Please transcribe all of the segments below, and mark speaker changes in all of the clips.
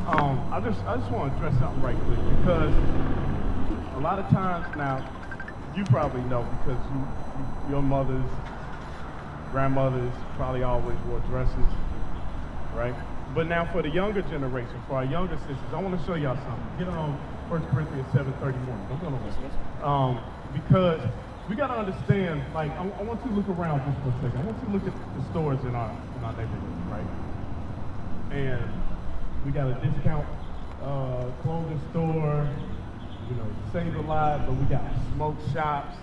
Speaker 1: I just want to address something right quick because a lot of times now, you probably know because your mothers, grandmothers probably always wore dresses, right? But now for the younger generation, for our younger sisters, I want to show y'all something. Get on 1 Corinthians 7:31. Don't go nowhere. Because we got to understand, like, I want you to look around just for a second. I want you to look at the stores in our neighborhood, right? And we got a discount clothing store, you know, save a lot, but we got smoke shops,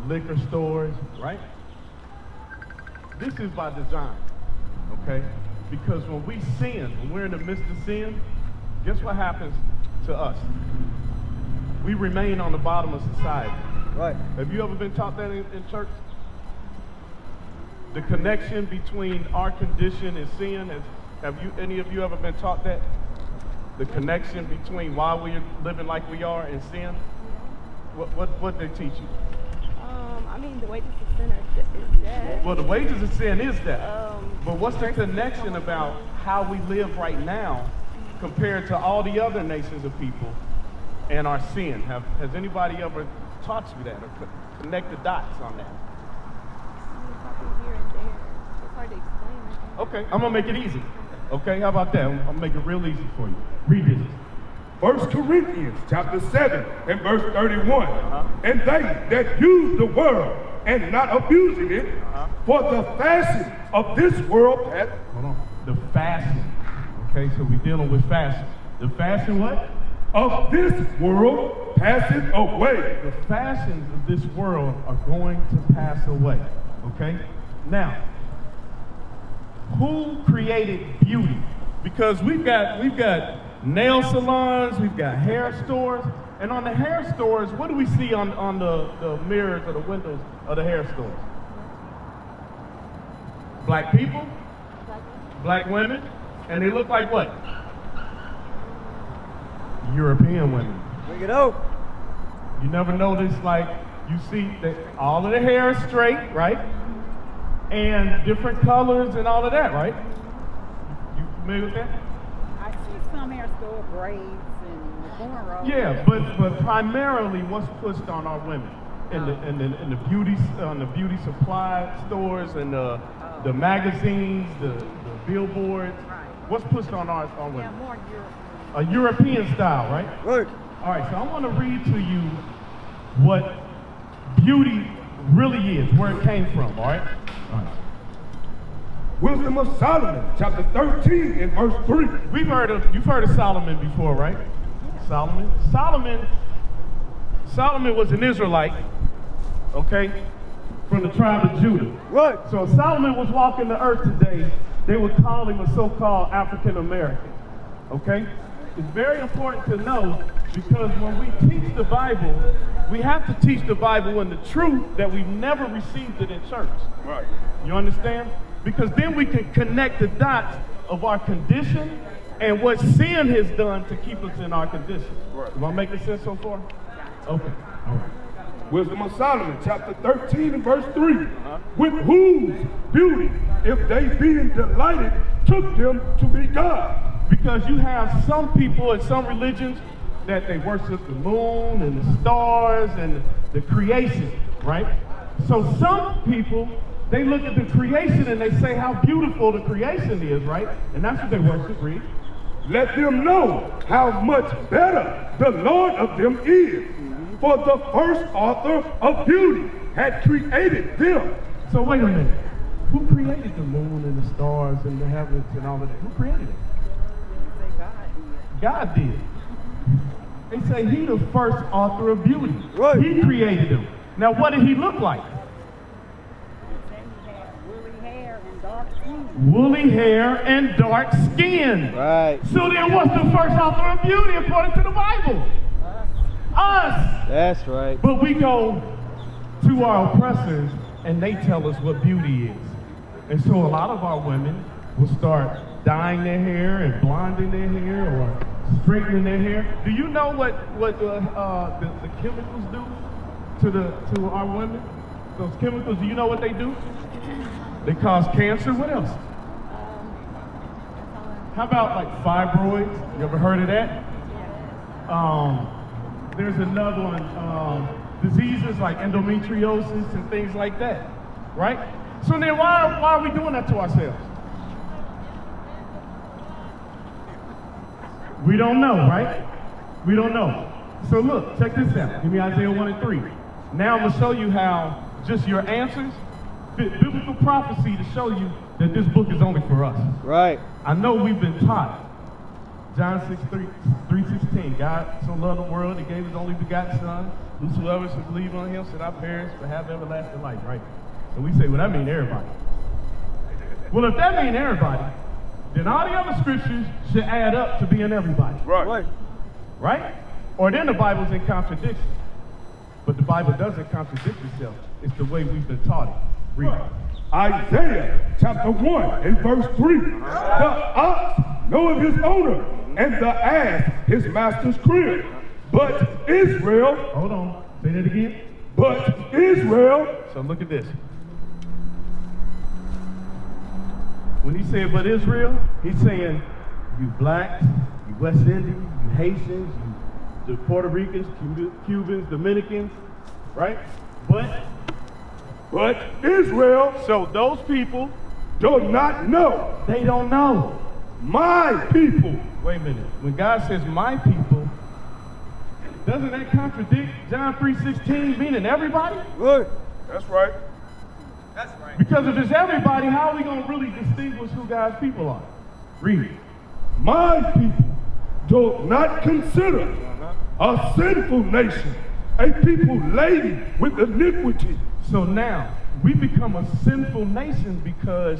Speaker 1: liquor stores, right? This is by design, okay? Because when we sin, when we're in the midst of sin, guess what happens to us? We remain on the bottom of society.
Speaker 2: Right.
Speaker 1: Have you ever been taught that in church? The connection between our condition and sin, any of you ever been taught that? The connection between why we're living like we are and sin? What they teach you?
Speaker 3: I mean, the wages of sin is death.
Speaker 1: Well, the wages of sin is that. But what's the connection about how we live right now compared to all the other nations of people and our sin? Has anybody ever taught you that or connect the dots on that?
Speaker 3: Probably here and there. It's hard to explain, I think.
Speaker 1: Okay, I'm gonna make it easy. Okay, how about that? I'm gonna make it real easy for you. Read this.
Speaker 4: 1 Corinthians chapter 7 and verse 31. And they that use the world and not abusing it, for the fashion of this world hath...
Speaker 1: Hold on. The fashion. Okay, so we're dealing with fashion. The fashion what?
Speaker 4: Of this world passeth away.
Speaker 1: The fashions of this world are going to pass away. Okay? Now, who created beauty? Because we've got nail salons, we've got hair stores, and on the hair stores, what do we see on the mirrors or the windows of the hair stores? Black people, black women, and they look like what? European women.
Speaker 2: Bring it out.
Speaker 1: You never notice, like, you see that all of the hair is straight, right? And different colors and all of that, right? You familiar with that?
Speaker 5: I see some hair store braids and cornrows.
Speaker 1: Yeah, but primarily what's pushed on our women in the beauty supply stores and the magazines, the billboards.
Speaker 5: Right.
Speaker 1: What's pushed on our women?
Speaker 5: Yeah, more European.
Speaker 1: A European style, right?
Speaker 2: Right.
Speaker 1: All right, so I want to read to you what beauty really is, where it came from, all right? All right.
Speaker 4: Wisdom of Solomon chapter 13 and verse 3.
Speaker 1: You've heard of Solomon before, right? Solomon was an Israelite, okay, from the tribe of Judah.
Speaker 2: Right.
Speaker 1: So if Solomon was walking the earth today, they would call him a so-called African American, okay? It's very important to know because when we teach the Bible, we have to teach the Bible in the truth that we've never received it in church.
Speaker 4: Right.
Speaker 1: You understand? Because then we can connect the dots of our condition and what sin has done to keep us in our condition.
Speaker 4: Right.
Speaker 1: Am I making sense so far? Okay. All right.
Speaker 4: Wisdom of Solomon chapter 13 and verse 3. With whose beauty, if they being delighted, took them to be God.
Speaker 1: Because you have some people in some religions that they worship the moon and the stars and the creation, right? So some people, they look at the creation and they say how beautiful the creation is, right? And that's what they worship, read.
Speaker 4: Let them know how much better the Lord of them is. For the first author of beauty had created them.
Speaker 1: So wait a minute. Who created the moon and the stars and the heavens and all of that? Who created it? God did. They say he the first author of beauty.
Speaker 2: Right.
Speaker 1: He created them. Now what did he look like?
Speaker 5: He had woolly hair and dark skin.
Speaker 1: Woolly hair and dark skin.
Speaker 2: Right.
Speaker 1: So then what's the first author of beauty according to the Bible? Us.
Speaker 2: That's right.
Speaker 1: But we go to our oppressors and they tell us what beauty is. And so a lot of our women will start dyeing their hair and blonding their hair or straightening their hair. Do you know what the chemicals do to our women? Those chemicals, do you know what they do? They cause cancer. What else? How about like fibroids? You ever heard of that? There's another one, diseases like endometriosis and things like that, right? So then why are we doing that to ourselves? We don't know, right? We don't know. So look, check this out. Give me Isaiah 1 and 3. Now I'm going to show you how just your answers fit biblical prophecy to show you that this book is only for us.
Speaker 2: Right.
Speaker 1: I know we've been taught. John 3:16, God so loved the world, he gave his only begotten son. Whosoever should believe on him should not perish but have everlasting life, right? And we say, well, that means everybody. Well, if that means everybody, then all the other scriptures should add up to being everybody.
Speaker 4: Right.
Speaker 1: Right? Or then the Bible's in contradiction. But the Bible doesn't contradict itself. It's the way we've been taught it. Read it.
Speaker 4: Isaiah chapter 1 and verse 3. The ox knoweth his owner, and the ass his master's crib. But Israel,
Speaker 1: Hold on. Say that again.
Speaker 4: but Israel,
Speaker 1: So look at this. When he said, but Israel, he's saying, you blacks, you West Indians, you Haitians, you the Puerto Ricans, Cubans, Dominicans, right? But
Speaker 4: Israel
Speaker 1: so those people,
Speaker 4: do not know
Speaker 1: they don't know.
Speaker 4: my people.
Speaker 1: Wait a minute. When God says my people, doesn't that contradict John 3:16, meaning everybody?
Speaker 2: Right.
Speaker 4: That's right.
Speaker 1: Because if it's everybody, how are we going to really distinguish who God's people are? Read.
Speaker 4: My people do not consider a sinful nation, a people laden with iniquity.
Speaker 1: So now, we become a sinful nation because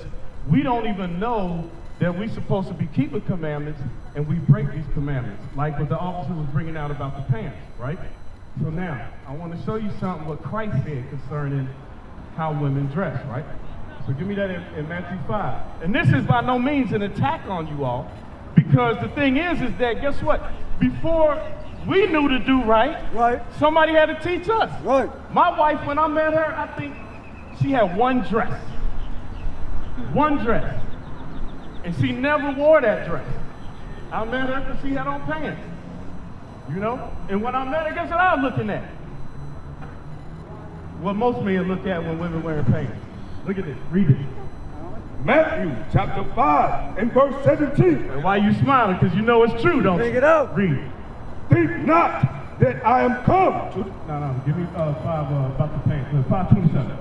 Speaker 1: we don't even know that we're supposed to be keeping commandments, and we break these commandments, like what the officer was bringing out about the pants, right? So now, I want to show you something what Christ said concerning how women dress, right? So give me that in Matthew 5. And this is by no means an attack on you all, because the thing is that, guess what? Before we knew to do right, somebody had to teach us.
Speaker 2: Right.
Speaker 1: My wife, when I met her, I think she had one dress. One dress. And she never wore that dress. I met her because she had on pants. You know? And when I met her, guess what I was looking at? What most men look at when women wearing pants. Look at this. Read it.
Speaker 4: Matthew chapter 5 and verse 17.
Speaker 1: And why you smiling? Because you know it's true, don't you?
Speaker 2: Bring it up.
Speaker 1: Read it.
Speaker 4: Think not that I am come to.
Speaker 1: No. Give me 5 about the pants. 5:27.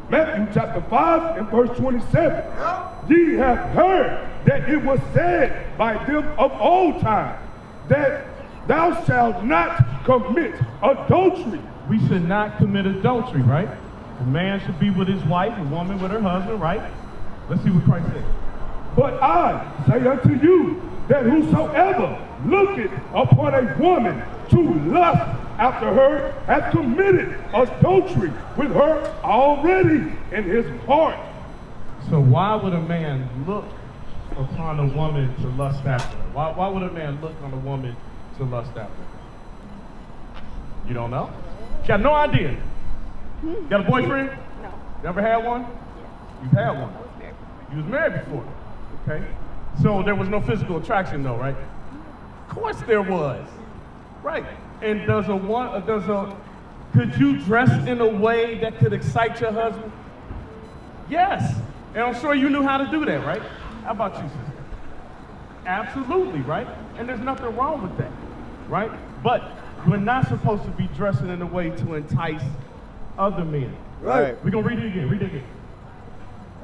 Speaker 4: Matthew chapter 5 and verse 27. Ye have heard that it was said by them of old time, that thou shalt not commit adultery.
Speaker 1: We should not commit adultery, right? A man should be with his wife, a woman with her husband, right? Let's see what Christ said.
Speaker 4: But I say unto you that whosoever looketh upon a woman to lust after her hath committed adultery with her already in his heart.
Speaker 1: So why would a man look upon a woman to lust after her? Why would a man look on a woman to lust after her? You don't know? You got no idea. Got a boyfriend?
Speaker 3: No.
Speaker 1: Never had one? You've had one.
Speaker 3: I was married.
Speaker 1: You was married before. Okay. So there was no physical attraction though, right? Of course there was. Right. And could you dress in a way that could excite your husband? Yes. And I'm sure you knew how to do that, right? How about you, sister? Absolutely, right? And there's nothing wrong with that, right? But we're not supposed to be dressing in a way to entice other men.
Speaker 2: Right.
Speaker 1: We're going to read it again. Read it again.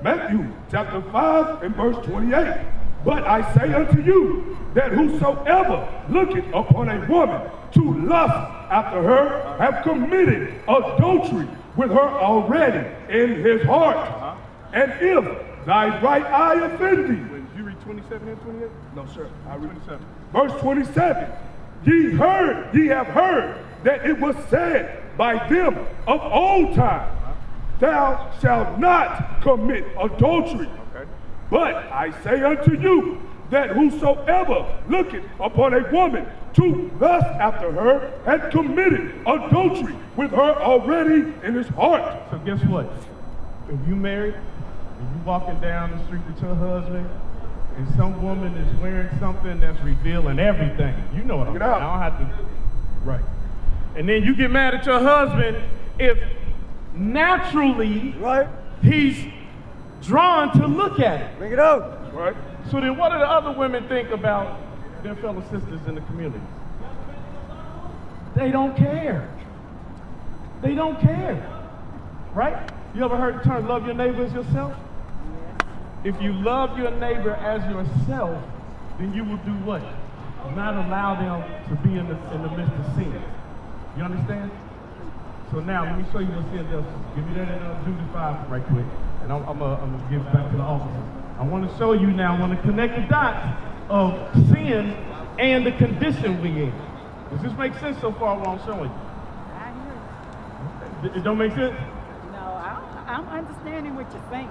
Speaker 4: Matthew chapter 5 and verse 28. But I say unto you that whosoever looketh upon a woman to lust after her have committed adultery with her already in his heart. And if thy right eye offend thee.
Speaker 1: Did you read 27 and 28?
Speaker 4: No, sir.
Speaker 1: I read 27.
Speaker 4: Verse 27. Ye have heard that it was said by them of old time, thou shalt not commit adultery.
Speaker 1: Okay.
Speaker 4: But I say unto you that whosoever looketh upon a woman to lust after her hath committed adultery with her already in his heart.
Speaker 1: So guess what? If you married, and you walking down the street with your husband, and some woman is wearing something that's revealing everything. You know what I'm saying. I don't have to. Right. And then you get mad at your husband if naturally he's drawn to look at it.
Speaker 2: Bring it out.
Speaker 1: Right. So then what do the other women think about their fellow sisters in the community? They don't care. They don't care. Right? You ever heard the term love your neighbor as yourself? If you love your neighbor as yourself, then you will do what? Not allow them to be in the midst of sin. You understand? So now, let me show you what sin does. Give me that in Jude 5 right quick, and I'm gonna give it back to the officers. I want to show you now, I want to connect the dots of sin and the condition we in. Does this make sense so far what I'm showing you?
Speaker 5: I hear you.
Speaker 1: It don't make sense?
Speaker 5: No, I'm understanding what you're saying.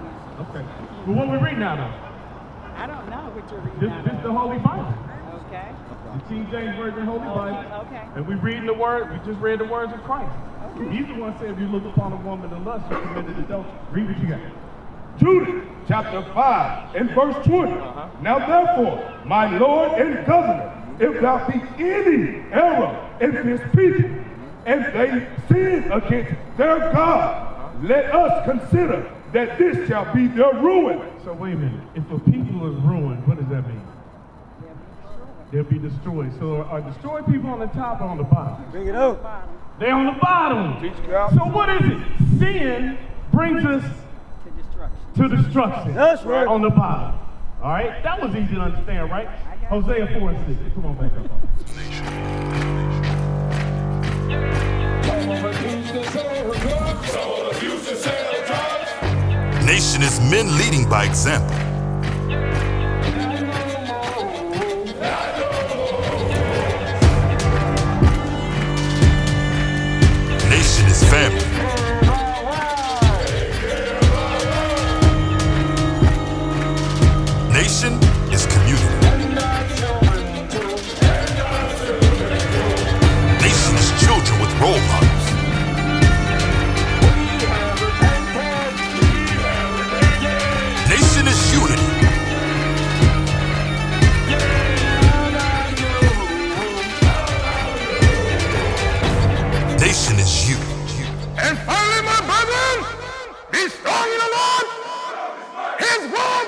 Speaker 1: Okay. Well, what we read now, though?
Speaker 5: I don't know what you're reading.
Speaker 1: This is the Holy Bible.
Speaker 5: Okay.
Speaker 1: The King James Version Holy Bible.
Speaker 5: Okay.
Speaker 1: And we reading the word, we just read the words of Christ.
Speaker 5: Okay.
Speaker 1: He's the one said, if you look upon a woman in lust, you committed adultery. Read what you got.
Speaker 4: Jude chapter 5 and verse 20. Now therefore, my Lord and Governor, if there be any error in his people, and they sin against their God, let us consider that this shall be their ruin.
Speaker 1: So wait a minute. If a people is ruined, what does that mean? They'll be destroyed. So are destroyed people on the top or on the bottom?
Speaker 2: Bring it out.
Speaker 1: They're on the bottom. So what is it? Sin brings us to destruction.
Speaker 2: That's right.
Speaker 1: On the bottom. All right? That was easy to understand, right? Hosea 4 and 6. Come on back up.
Speaker 6: Nation is men leading by example. Nation is family. Nation is community. Nation is children with role models. Nation is unity. Nation is you.
Speaker 4: And finally, my brethren, be strong in the Lord. His word,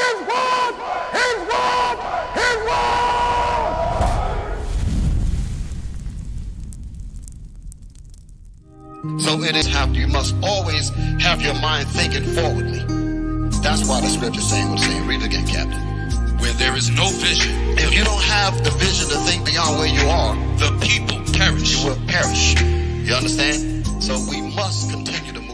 Speaker 4: his word, his word, his word.
Speaker 7: So it is you must always have your mind thinking forwardly. That's why the scripture saying what it's saying. Read it again, Captain.
Speaker 6: Where there is no vision,
Speaker 7: If you don't have the vision to think beyond where you are,
Speaker 6: the people perish.
Speaker 7: you will perish. You understand? So we must continue to move.